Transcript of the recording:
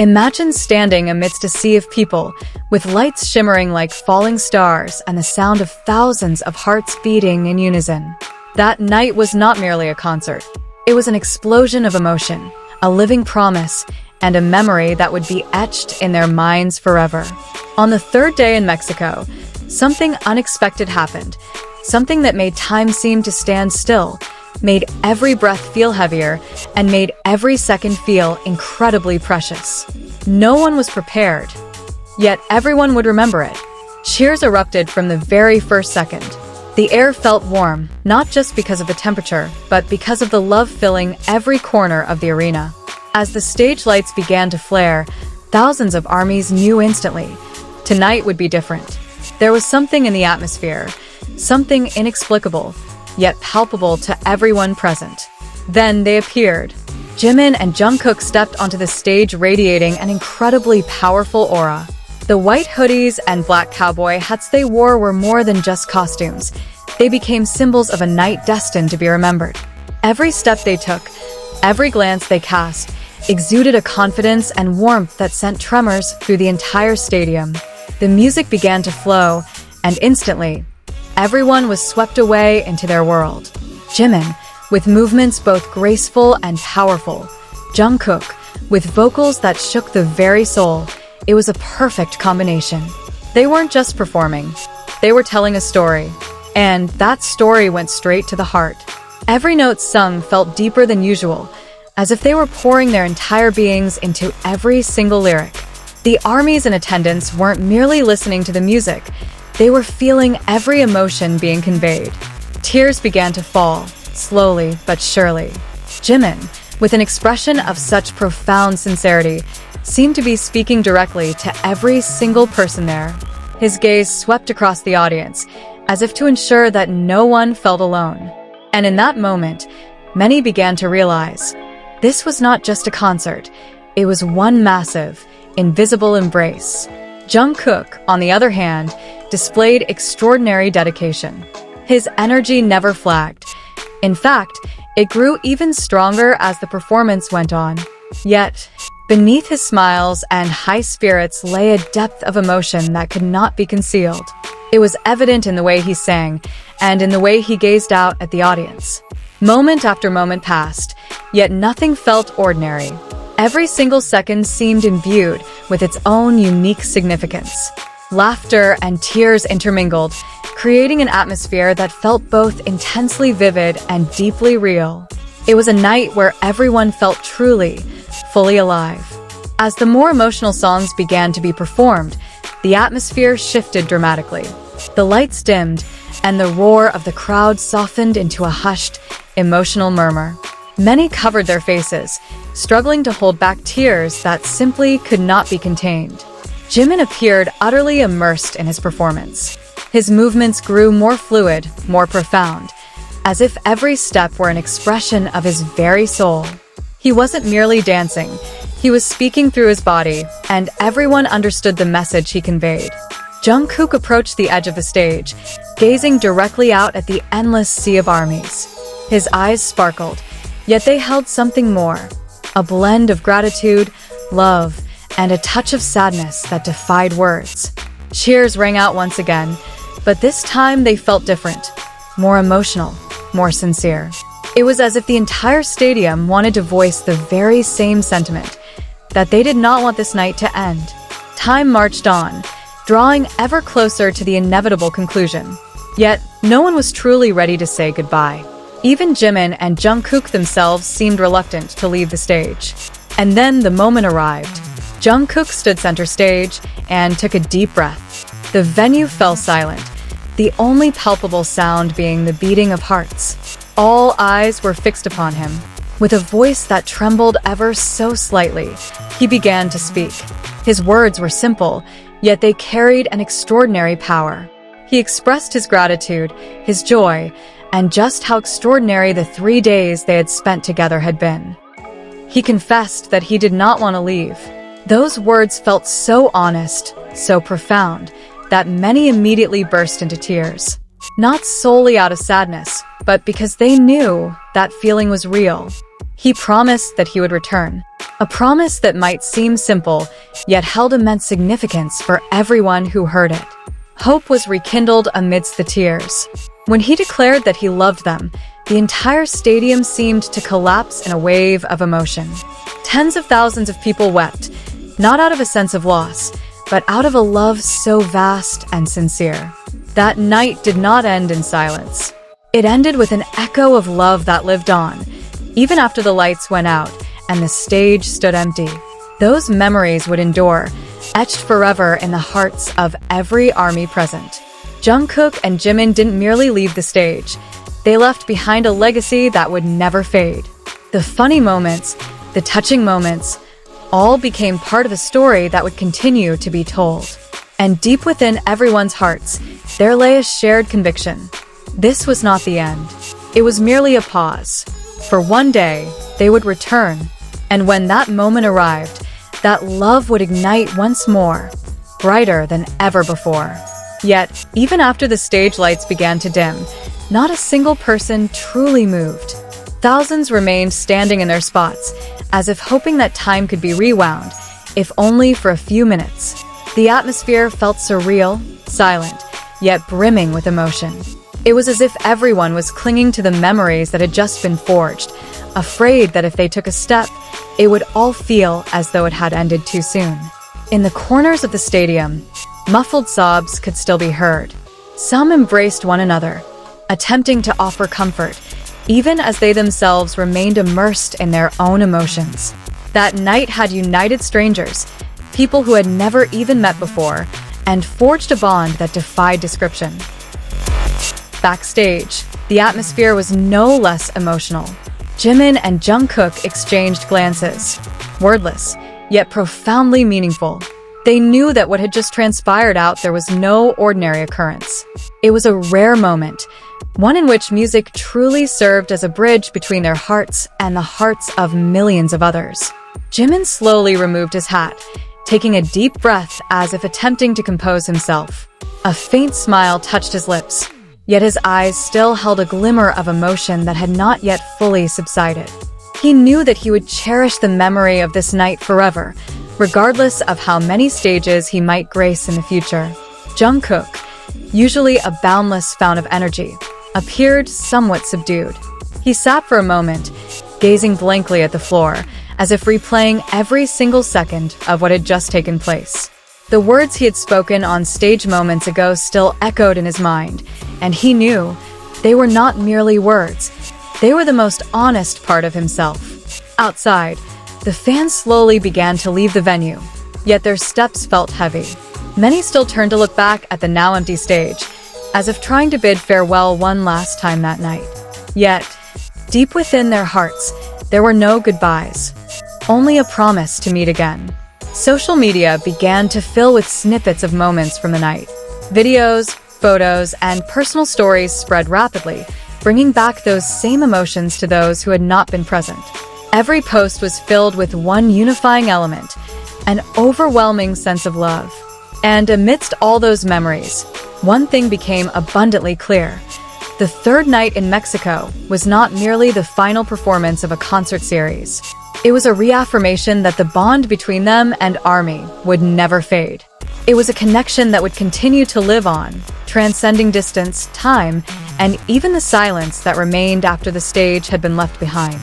Imagine standing amidst a sea of people, with lights shimmering like falling stars and the sound of thousands of hearts beating in unison. That night was not merely a concert. It was an explosion of emotion, a living promise, and a memory that would be etched in their minds forever. On the third day in Mexico, something unexpected happened. Something that made time seem to stand still, made every breath feel heavier, and made every second feel incredibly precious. No one was prepared, yet everyone would remember it. Cheers erupted from the very first second. The air felt warm, not just because of the temperature, but because of the love filling every corner of the arena. As the stage lights began to flare, thousands of armies knew instantly, tonight would be different. There was something in the atmosphere, something inexplicable, yet palpable to everyone present. Then they appeared. Jimin and Jungkook stepped onto the stage radiating an incredibly powerful aura. The white hoodies and black cowboy hats they wore were more than just costumes. They became symbols of a night destined to be remembered. Every step they took, every glance they cast, exuded a confidence and warmth that sent tremors through the entire stadium. The music began to flow, and instantly, everyone was swept away into their world. Jimin, with movements both graceful and powerful. Jungkook, with vocals that shook the very soul. It was a perfect combination. They weren't just performing, they were telling a story. And that story went straight to the heart. Every note sung felt deeper than usual, as if they were pouring their entire beings into every single lyric. The armies in attendance weren't merely listening to the music, they were feeling every emotion being conveyed. Tears began to fall, slowly but surely. Jimin, with an expression of such profound sincerity, seemed to be speaking directly to every single person there. His gaze swept across the audience, as if to ensure that no one felt alone. And in that moment, many began to realize, this was not just a concert, it was one massive, invisible embrace. Jungkook, on the other hand, displayed extraordinary dedication. His energy never flagged. In fact, it grew even stronger as the performance went on. Yet, beneath his smiles and high spirits lay a depth of emotion that could not be concealed. It was evident in the way he sang, and in the way he gazed out at the audience. Moment after moment passed, yet nothing felt ordinary. Every single second seemed imbued with its own unique significance. Laughter and tears intermingled, creating an atmosphere that felt both intensely vivid and deeply real. It was a night where everyone felt truly, fully alive. As the more emotional songs began to be performed, the atmosphere shifted dramatically. The lights dimmed, and the roar of the crowd softened into a hushed, emotional murmur. Many covered their faces, struggling to hold back tears that simply could not be contained. Jimin appeared utterly immersed in his performance. His movements grew more fluid, more profound, as if every step were an expression of his very soul. He wasn't merely dancing, he was speaking through his body, and everyone understood the message he conveyed. Jungkook approached the edge of the stage, gazing directly out at the endless sea of armies. His eyes sparkled, yet they held something more, a blend of gratitude, love, and a touch of sadness that defied words. Cheers rang out once again, but this time they felt different, more emotional, more sincere. It was as if the entire stadium wanted to voice the very same sentiment, that they did not want this night to end. Time marched on, drawing ever closer to the inevitable conclusion. Yet, no one was truly ready to say goodbye. Even Jimin and Jungkook themselves seemed reluctant to leave the stage. And then the moment arrived. Jungkook stood center stage and took a deep breath. The venue fell silent, the only palpable sound being the beating of hearts. All eyes were fixed upon him. With a voice that trembled ever so slightly, he began to speak. His words were simple, yet they carried an extraordinary power. He expressed his gratitude, his joy, and just how extraordinary the 3 days they had spent together had been. He confessed that he did not want to leave. Those words felt so honest, so profound, that many immediately burst into tears. Not solely out of sadness, but because they knew that feeling was real. He promised that he would return. A promise that might seem simple, yet held immense significance for everyone who heard it. Hope was rekindled amidst the tears. When he declared that he loved them, the entire stadium seemed to collapse in a wave of emotion. Tens of thousands of people wept, not out of a sense of loss, but out of a love so vast and sincere. That night did not end in silence. It ended with an echo of love that lived on, even after the lights went out and the stage stood empty. Those memories would endure, etched forever in the hearts of every ARMY present. Jungkook and Jimin didn't merely leave the stage. They left behind a legacy that would never fade. The funny moments, the touching moments, all became part of a story that would continue to be told. And deep within everyone's hearts, there lay a shared conviction. This was not the end. It was merely a pause. For one day, they would return, and when that moment arrived, that love would ignite once more, brighter than ever before. Yet, even after the stage lights began to dim, not a single person truly moved. Thousands remained standing in their spots, as if hoping that time could be rewound, if only for a few minutes. The atmosphere felt surreal, silent, yet brimming with emotion. It was as if everyone was clinging to the memories that had just been forged, afraid that if they took a step, it would all feel as though it had ended too soon. In the corners of the stadium, muffled sobs could still be heard. Some embraced one another, attempting to offer comfort, even as they themselves remained immersed in their own emotions. That night had united strangers, people who had never even met before, and forged a bond that defied description. Backstage, the atmosphere was no less emotional. Jimin and Jungkook exchanged glances, wordless, yet profoundly meaningful. They knew that what had just transpired out there was no ordinary occurrence. It was a rare moment, one in which music truly served as a bridge between their hearts and the hearts of millions of others. Jimin slowly removed his hat, taking a deep breath as if attempting to compose himself. A faint smile touched his lips, yet his eyes still held a glimmer of emotion that had not yet fully subsided. He knew that he would cherish the memory of this night forever, regardless of how many stages he might grace in the future. Jungkook, usually a boundless fount of energy, appeared somewhat subdued. He sat for a moment, gazing blankly at the floor, as if replaying every single second of what had just taken place. The words he had spoken on stage moments ago still echoed in his mind, and he knew they were not merely words. They were the most honest part of himself. Outside, the fans slowly began to leave the venue, yet their steps felt heavy. Many still turned to look back at the now empty stage, as if trying to bid farewell one last time that night. Yet, deep within their hearts, there were no goodbyes, only a promise to meet again. Social media began to fill with snippets of moments from the night. Videos, photos, and personal stories spread rapidly, bringing back those same emotions to those who had not been present. Every post was filled with one unifying element, an overwhelming sense of love. And amidst all those memories, one thing became abundantly clear. The third night in Mexico was not merely the final performance of a concert series. It was a reaffirmation that the bond between them and ARMY would never fade. It was a connection that would continue to live on, transcending distance, time, and even the silence that remained after the stage had been left behind.